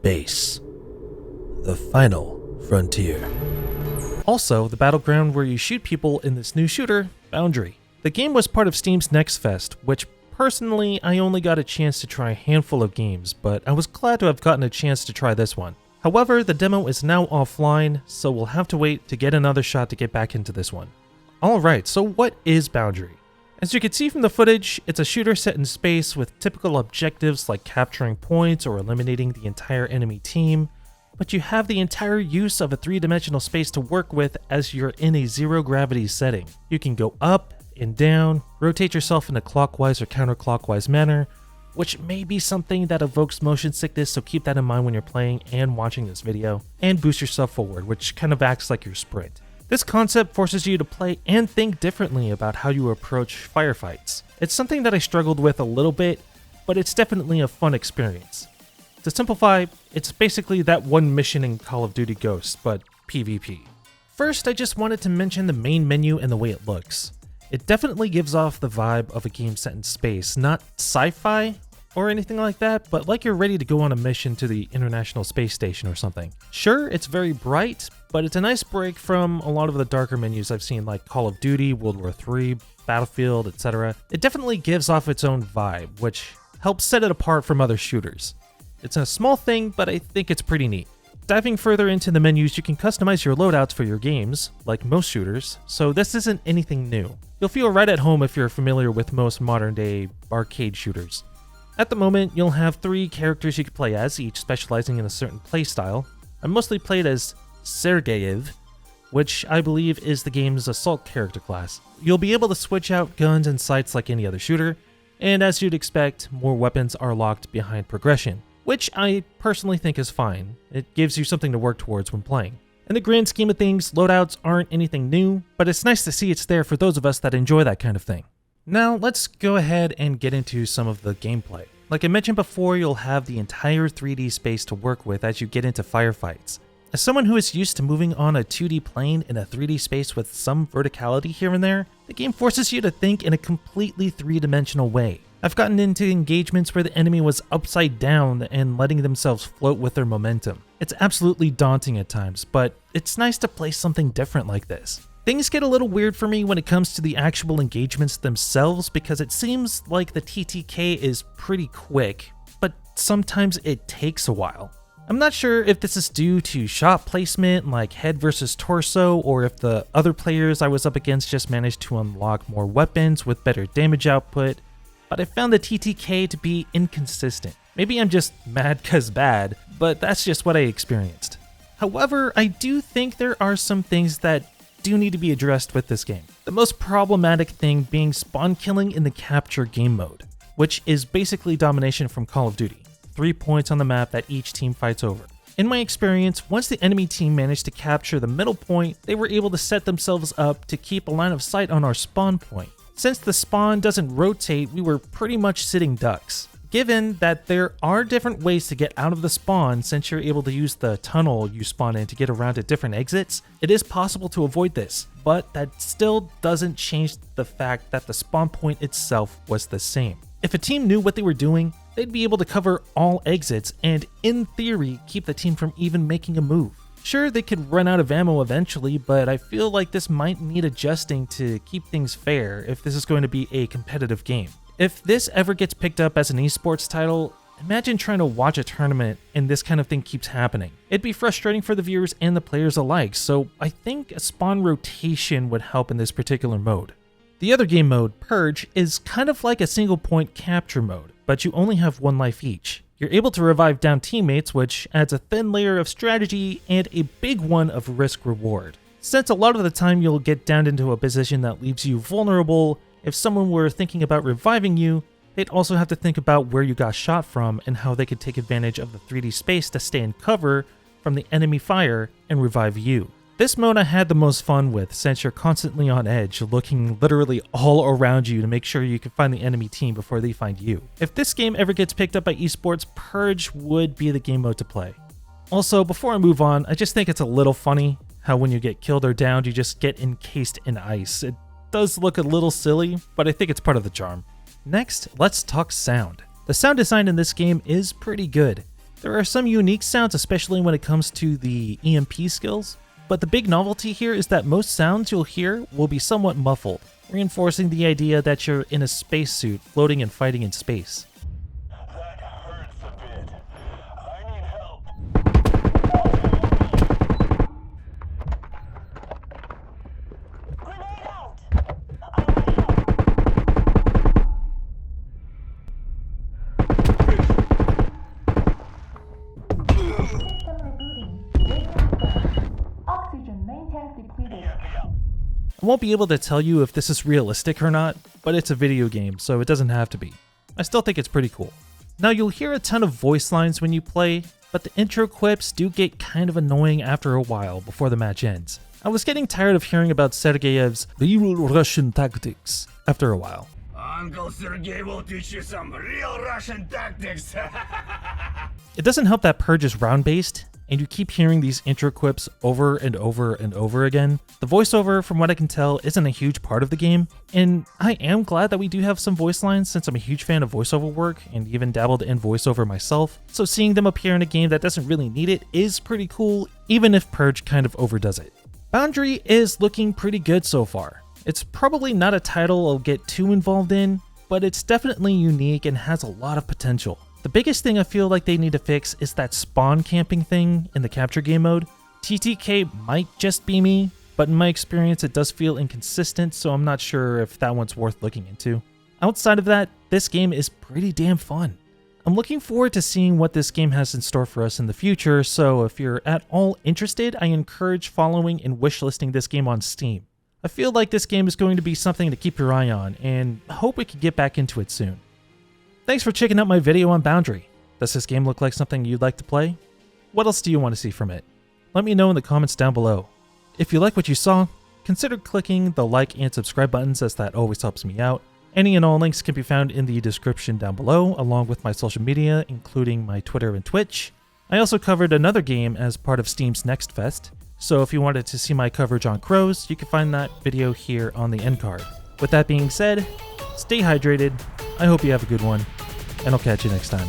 Space. The final frontier. Also, the battleground where you shoot people in this new shooter, Boundary. The game was part of Steam's Next Fest, which personally I only got a chance to try a handful of games, but I was glad to have gotten a chance to try this one. However, the demo is now offline, so we'll have to wait to get another shot to get back into this one. Alright, so what is Boundary? As you can see from the footage, it's a shooter set in space with typical objectives like capturing points or eliminating the entire enemy team, but you have the entire use of a three-dimensional space to work with as you're in a zero-gravity setting. You can go up and down, rotate yourself in a clockwise or counterclockwise manner, which may be something that evokes motion sickness, so keep that in mind when you're playing and watching this video, and boost yourself forward, which kind of acts like your sprint. This concept forces you to play and think differently about how you approach firefights. It's something that I struggled with a little bit, but it's definitely a fun experience. To simplify, it's basically that one mission in Call of Duty Ghosts, but PvP. First, I just wanted to mention the main menu and the way it looks. It definitely gives off the vibe of a game set in space, not sci-fi or anything like that, but like you're ready to go on a mission to the International Space Station or something. Sure, it's very bright, but it's a nice break from a lot of the darker menus I've seen like Call of Duty, World War III, Battlefield, etc. It definitely gives off its own vibe, which helps set it apart from other shooters. It's a small thing, but I think it's pretty neat. Diving further into the menus, you can customize your loadouts for your games, like most shooters, so this isn't anything new. You'll feel right at home if you're familiar with most modern-day arcade shooters. At the moment, you'll have 3 characters you can play as, each specializing in a certain playstyle. I mostly played as Sergeyev, which I believe is the game's assault character class. You'll be able to switch out guns and sights like any other shooter, and as you'd expect, more weapons are locked behind progression, which I personally think is fine. It gives you something to work towards when playing. In the grand scheme of things, loadouts aren't anything new, but it's nice to see it's there for those of us that enjoy that kind of thing. Now, let's go ahead and get into some of the gameplay. Like I mentioned before, you'll have the entire 3D space to work with as you get into firefights. As someone who is used to moving on a 2D plane in a 3D space with some verticality here and there, the game forces you to think in a completely 3-dimensional way. I've gotten into engagements where the enemy was upside down and letting themselves float with their momentum. It's absolutely daunting at times, but it's nice to play something different like this. Things get a little weird for me when it comes to the actual engagements themselves because it seems like the TTK is pretty quick, but sometimes it takes a while. I'm not sure if this is due to shot placement like head versus torso, or if the other players I was up against just managed to unlock more weapons with better damage output, but I found the TTK to be inconsistent. Maybe I'm just mad 'cause bad, but that's just what I experienced. However, I do think there are some things that do need to be addressed with this game. The most problematic thing being spawn killing in the capture game mode, which is basically domination from Call of Duty. 3 points on the map that each team fights over. In my experience, once the enemy team managed to capture the middle point, they were able to set themselves up to keep a line of sight on our spawn point. Since the spawn doesn't rotate, we were pretty much sitting ducks. Given that there are different ways to get out of the spawn, since you're able to use the tunnel you spawn in to get around to different exits, it is possible to avoid this, but that still doesn't change the fact that the spawn point itself was the same. If a team knew what they were doing, they'd be able to cover all exits and, in theory, keep the team from even making a move. Sure, they could run out of ammo eventually, but I feel like this might need adjusting to keep things fair if this is going to be a competitive game. If this ever gets picked up as an esports title, imagine trying to watch a tournament and this kind of thing keeps happening. It'd be frustrating for the viewers and the players alike, so I think a spawn rotation would help in this particular mode. The other game mode, Purge, is kind of like a single point capture mode, but you only have 1 life each. You're able to revive down teammates, which adds a thin layer of strategy and a big one of risk-reward. Since a lot of the time you'll get down into a position that leaves you vulnerable, if someone were thinking about reviving you, they'd also have to think about where you got shot from and how they could take advantage of the 3D space to stay in cover from the enemy fire and revive you. This mode I had the most fun with, since you're constantly on edge, looking literally all around you to make sure you can find the enemy team before they find you. If this game ever gets picked up by esports, Purge would be the game mode to play. Also, before I move on, I just think it's a little funny how when you get killed or downed, you just get encased in ice. It does look a little silly, but I think it's part of the charm. Next, let's talk sound. The sound design in this game is pretty good. There are some unique sounds, especially when it comes to the EMP skills, but the big novelty here is that most sounds you'll hear will be somewhat muffled, reinforcing the idea that you're in a spacesuit floating and fighting in space. That hurts a bit. I need help. Grenade out! I need Oxygen main tank depleted. I won't be able to tell you if this is realistic or not, but it's a video game, so it doesn't have to be. I still think it's pretty cool. Now you'll hear a ton of voice lines when you play, but the intro clips do get kind of annoying after a while before the match ends. I was getting tired of hearing about Sergeyev's evil Russian tactics after a while. Uncle Sergey will teach you some real Russian tactics. It doesn't help that Purge is round-based, and you keep hearing these intro clips over and over and over again. The voiceover, from what I can tell, isn't a huge part of the game, and I am glad that we do have some voice lines since I'm a huge fan of voiceover work and even dabbled in voiceover myself, so seeing them appear in a game that doesn't really need it is pretty cool, even if Purge kind of overdoes it. Boundary is looking pretty good so far. It's probably not a title I'll get too involved in, but it's definitely unique and has a lot of potential. The biggest thing I feel like they need to fix is that spawn camping thing in the capture game mode. TTK might just be me, but in my experience it does feel inconsistent, so I'm not sure if that one's worth looking into. Outside of that, this game is pretty damn fun. I'm looking forward to seeing what this game has in store for us in the future, so if you're at all interested, I encourage following and wishlisting this game on Steam. I feel like this game is going to be something to keep your eye on, and hope we can get back into it soon. Thanks for checking out my video on Boundary. Does this game look like something you'd like to play? What else do you want to see from it? Let me know in the comments down below. If you like what you saw, consider clicking the like and subscribe buttons, as that always helps me out. Any and all links can be found in the description down below, along with my social media, including my Twitter and Twitch. I also covered another game as part of Steam's Next Fest, so if you wanted to see my coverage on Crows, you can find that video here on the end card. With that being said, stay hydrated, I hope you have a good one, and I'll catch you next time.